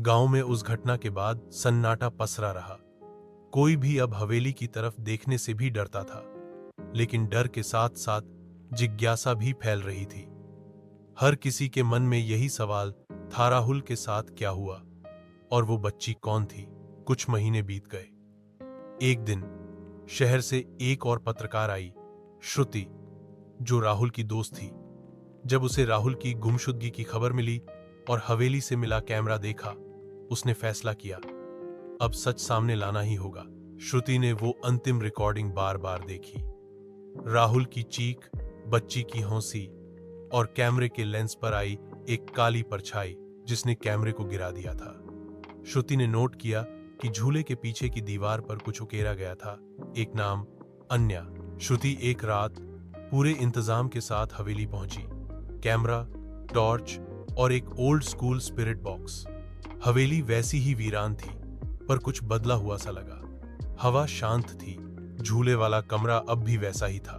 गांव में उस घटना के बाद सन्नाटा पसरा रहा। कोई भी अब हवेली की तरफ देखने से भी डरता था, लेकिन डर के साथ साथ जिज्ञासा भी फैल रही थी। हर किसी के मन में यही सवाल था, राहुल के साथ क्या हुआ और वो बच्ची कौन थी। कुछ महीने बीत गए। एक दिन शहर से एक और पत्रकार आई, श्रुति, जो राहुल की दोस्त थी। जब उसे राहुल की गुमशुदगी की खबर मिली और हवेली से मिला कैमरा देखा, उसने फैसला किया, अब सच सामने लाना ही होगा। श्रुति ने वो अंतिम रिकॉर्डिंग बार बार देखी। राहुल की चीख, बच्ची की हौंसी और कैमरे के लेंस पर आई एक काली परछाई जिसने कैमरे को गिरा दिया था। श्रुति ने नोट किया कि झूले के पीछे की दीवार पर कुछ उकेरा गया था, एक नाम, अन्या। श्रुति एक रात पूरे इंतजाम के साथ हवेली पहुंची। कैमरा, टॉर्च और एक ओल्ड स्कूल स्पिरिट बॉक्स। हवेली वैसी ही वीरान थी, पर कुछ बदला हुआ सा लगा। हवा शांत थी, झूले वाला कमरा अब भी वैसा ही था।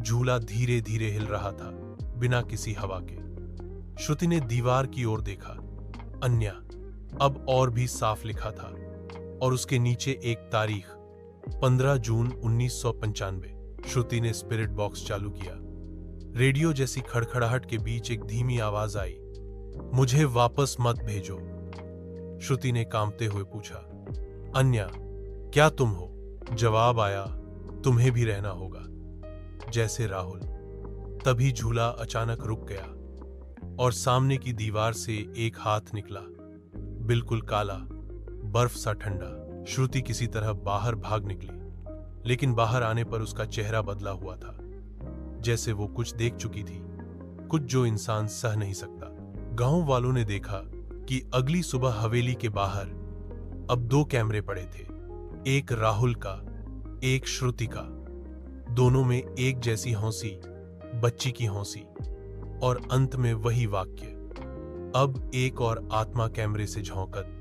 झूला धीरे धीरे हिल रहा था, बिना किसी हवा के। श्रुति ने दीवार की ओर देखा। अन्या अब और भी साफ लिखा था और उसके नीचे एक तारीख, 15 जून 1995। श्रुति ने स्पिरिट बॉक्स चालू किया। रेडियो जैसी खड़खड़ाहट के बीच एक धीमी आवाज आई, मुझे वापस मत भेजो। श्रुति ने कांपते हुए पूछा, अन्या, क्या तुम हो? जवाब आया, तुम्हें भी रहना होगा, जैसे राहुल। तभी झूला अचानक रुक गया और सामने की दीवार से एक हाथ निकला, बिल्कुल काला, बर्फ सा ठंडा। श्रुति किसी तरह बाहर भाग निकली, लेकिन बाहर आने पर उसका चेहरा बदला हुआ था, जैसे वो कुछ देख चुकी थी, कुछ जो इंसान सह नहीं सकता। गांव वालों ने देखा कि अगली सुबह हवेली के बाहर अब 2 कैमरे पड़े थे, एक राहुल का, एक श्रुति का। दोनों में एक जैसी हौंसी, बच्ची की हौंसी, और अंत में वही वाक्य, अब एक और आत्मा कैमरे से झोंकत